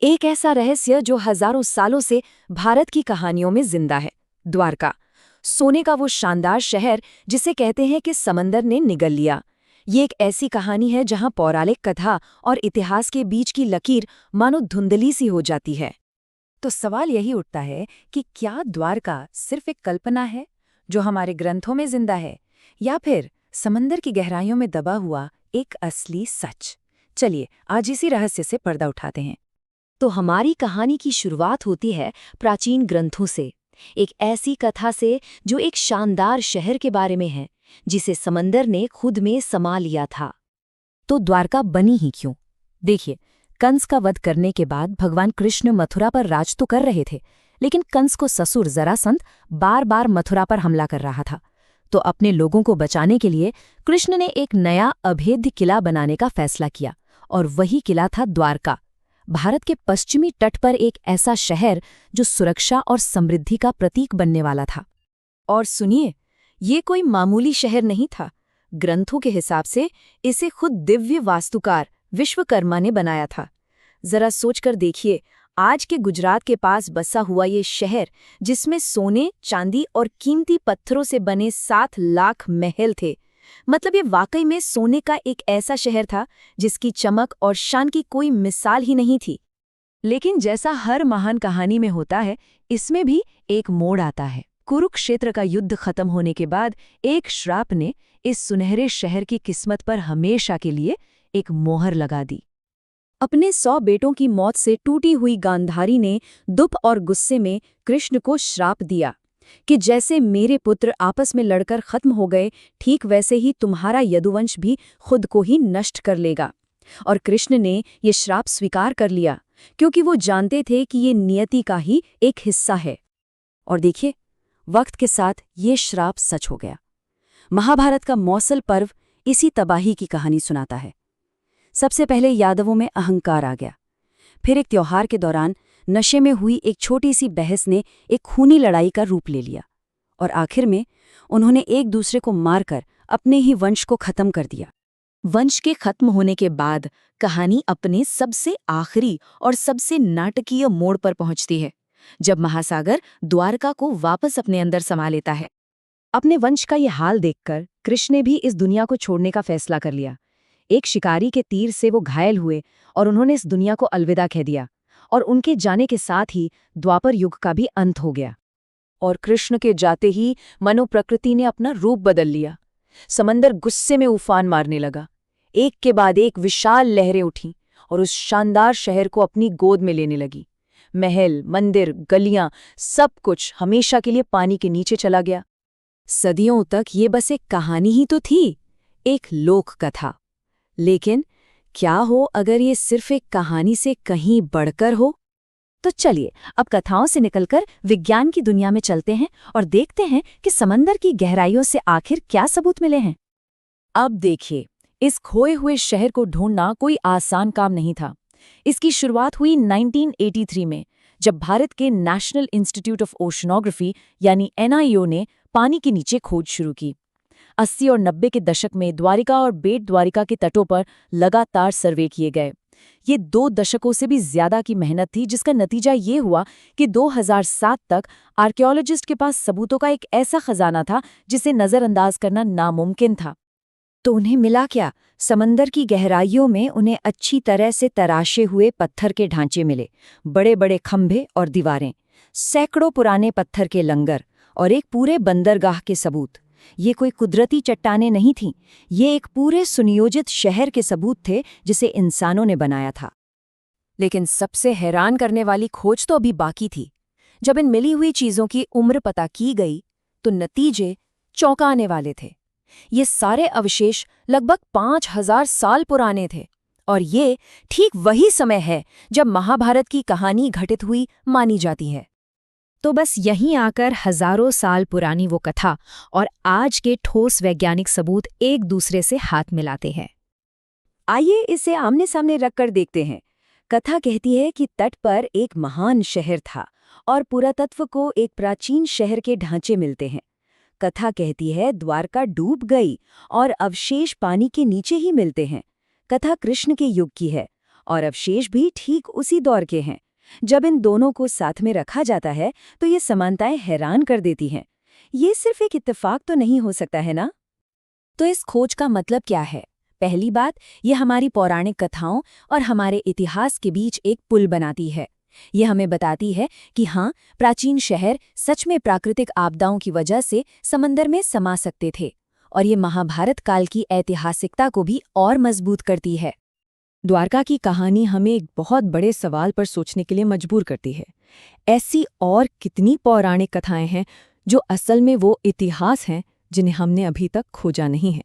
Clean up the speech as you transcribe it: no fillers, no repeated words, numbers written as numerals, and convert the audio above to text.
एक ऐसा रहस्य जो हजारों सालों से भारत की कहानियों में जिंदा है। द्वारका, सोने का वो शानदार शहर जिसे कहते हैं कि समंदर ने निगल लिया। ये एक ऐसी कहानी है जहां पौराणिक कथा और इतिहास के बीच की लकीर मानो धुंधली सी हो जाती है। तो सवाल यही उठता है कि क्या द्वारका सिर्फ एक कल्पना है जो हमारे ग्रंथों में जिंदा है, या फिर समंदर की गहराइयों में दबा हुआ एक असली सच। चलिए आज इसी रहस्य से पर्दा उठाते हैं। तो हमारी कहानी की शुरुआत होती है प्राचीन ग्रंथों से, एक ऐसी कथा से जो एक शानदार शहर के बारे में है जिसे समंदर ने खुद में समा लिया था। तो द्वारका बनी ही क्यों? देखिए, कंस का वध करने के बाद भगवान कृष्ण मथुरा पर राज तो कर रहे थे, लेकिन कंस को ससुर जरासंध बार बार मथुरा पर हमला कर रहा था। तो अपने लोगों को बचाने के लिए कृष्ण ने एक नया अभेद्य किला बनाने का फैसला किया, और वही किला था द्वारका, भारत के पश्चिमी तट पर एक ऐसा शहर जो सुरक्षा और समृद्धि का प्रतीक बनने वाला था। और सुनिए, ये कोई मामूली शहर नहीं था। ग्रंथों के हिसाब से इसे खुद दिव्य वास्तुकार विश्वकर्मा ने बनाया था। जरा सोचकर देखिए, आज के गुजरात के पास बसा हुआ ये शहर, जिसमें सोने, चांदी और कीमती पत्थरों से बने 7 लाख महल थे। मतलब ये वाकई में सोने का एक ऐसा शहर था जिसकी चमक और शान की कोई मिसाल ही नहीं थी। लेकिन जैसा हर महान कहानी में होता है, इसमें भी एक मोड़ आता है। कुरुक्षेत्र का युद्ध खत्म होने के बाद एक श्राप ने इस सुनहरे शहर की किस्मत पर हमेशा के लिए एक मोहर लगा दी। अपने 100 बेटों की मौत से टूटी हुई गांधारी ने दुख और गुस्से में कृष्ण को श्राप दिया कि जैसे मेरे पुत्र आपस में लड़कर खत्म हो गए, ठीक वैसे ही तुम्हारा यदुवंश भी खुद को ही नष्ट कर लेगा। और कृष्ण ने ये श्राप स्वीकार कर लिया, क्योंकि वो जानते थे कि ये नियति का ही एक हिस्सा है। और देखिए, वक्त के साथ ये श्राप सच हो गया। महाभारत का मौसल पर्व इसी तबाही की कहानी सुनाता है। सबसे पहले यादवों में अहंकार आ गया, फिर एक त्योहार के दौरान नशे में हुई एक छोटी सी बहस ने एक खूनी लड़ाई का रूप ले लिया, और आखिर में उन्होंने एक दूसरे को मारकर अपने ही वंश को खत्म कर दिया। वंश के खत्म होने के बाद कहानी अपने सबसे आखिरी और सबसे नाटकीय मोड़ पर पहुंचती है, जब महासागर द्वारका को वापस अपने अंदर समा लेता है। अपने वंश का ये हाल देखकर कृष्ण ने भी इस दुनिया को छोड़ने का फैसला कर लिया। एक शिकारी के तीर से वो घायल हुए और उन्होंने इस दुनिया को अलविदा कह दिया, और उनके जाने के साथ ही द्वापर युग का भी अंत हो गया। और कृष्ण के जाते ही मनो प्रकृति ने अपना रूप बदल लिया। समंदर गुस्से में उफान मारने लगा। एक के बाद एक विशाल लहरें उठीं और उस शानदार शहर को अपनी गोद में लेने लगी। महल, मंदिर, गलियां, सब कुछ हमेशा के लिए पानी के नीचे चला गया। सदियों तक ये बस एक कहानी ही तो थी, एक लोक कथा। लेकिन क्या हो अगर ये सिर्फ एक कहानी से कहीं बढ़कर हो? तो चलिए अब कथाओं से निकलकर विज्ञान की दुनिया में चलते हैं और देखते हैं कि समंदर की गहराइयों से आखिर क्या सबूत मिले हैं। अब देखिए, इस खोए हुए शहर को ढूंढना कोई आसान काम नहीं था। इसकी शुरुआत हुई 1983 में, जब भारत के नेशनल इंस्टीट्यूट ऑफ ओशनोग्राफी यानी NIO ने पानी के नीचे खोज शुरू की। 80 और 90 के दशक में द्वारिका और बेट द्वारिका के तटों पर लगातार सर्वे किए गए। ये 2 दशकों से भी ज्यादा की मेहनत थी, जिसका नतीजा ये हुआ कि 2007 तक आर्कियोलॉजिस्ट के पास सबूतों का एक ऐसा खजाना था जिसे नजरअंदाज करना नामुमकिन था। तो उन्हें मिला क्या? समंदर की गहराइयों में उन्हें अच्छी तरह से तराशे हुए पत्थर के ढांचे मिले, बड़े बड़े खंभे और दीवारें, सैकड़ों पुराने पत्थर के लंगर और एक पूरे बंदरगाह के सबूत। ये कोई कुदरती चट्टानें नहीं थीं, ये एक पूरे सुनियोजित शहर के सबूत थे जिसे इंसानों ने बनाया था। लेकिन सबसे हैरान करने वाली खोज तो अभी बाकी थी। जब इन मिली हुई चीजों की उम्र पता की गई, तो नतीजे चौंकाने वाले थे। ये सारे अवशेष लगभग 5000 साल पुराने थे, और ये ठीक वही समय है जब महाभारत की कहानी घटित हुई मानी जाती है। तो बस यहीं आकर हजारों साल पुरानी वो कथा और आज के ठोस वैज्ञानिक सबूत एक दूसरे से हाथ मिलाते हैं। आइए इसे आमने सामने रखकर देखते हैं। कथा कहती है कि तट पर एक महान शहर था और पुरातत्व को एक प्राचीन शहर के ढांचे मिलते हैं। कथा कहती है द्वारका डूब गई और अवशेष पानी के नीचे ही मिलते हैं। कथा कृष्ण के युग की है और अवशेष भी ठीक उसी दौर के हैं। जब इन दोनों को साथ में रखा जाता है तो ये समानताएं हैरान कर देती हैं। ये सिर्फ एक इत्तेफाक तो नहीं हो सकता है ना? तो इस खोज का मतलब क्या है? पहली बात, ये हमारी पौराणिक कथाओं और हमारे इतिहास के बीच एक पुल बनाती है। ये हमें बताती है कि हाँ, प्राचीन शहर सच में प्राकृतिक आपदाओं की वजह से समंदर में समा सकते थे, और ये महाभारत काल की ऐतिहासिकता को भी और मजबूत करती है। द्वारका की कहानी हमें एक बहुत बड़े सवाल पर सोचने के लिए मजबूर करती है। ऐसी और कितनी पौराणिक कथाएं हैं जो असल में वो इतिहास हैं जिन्हें हमने अभी तक खोजा नहीं है?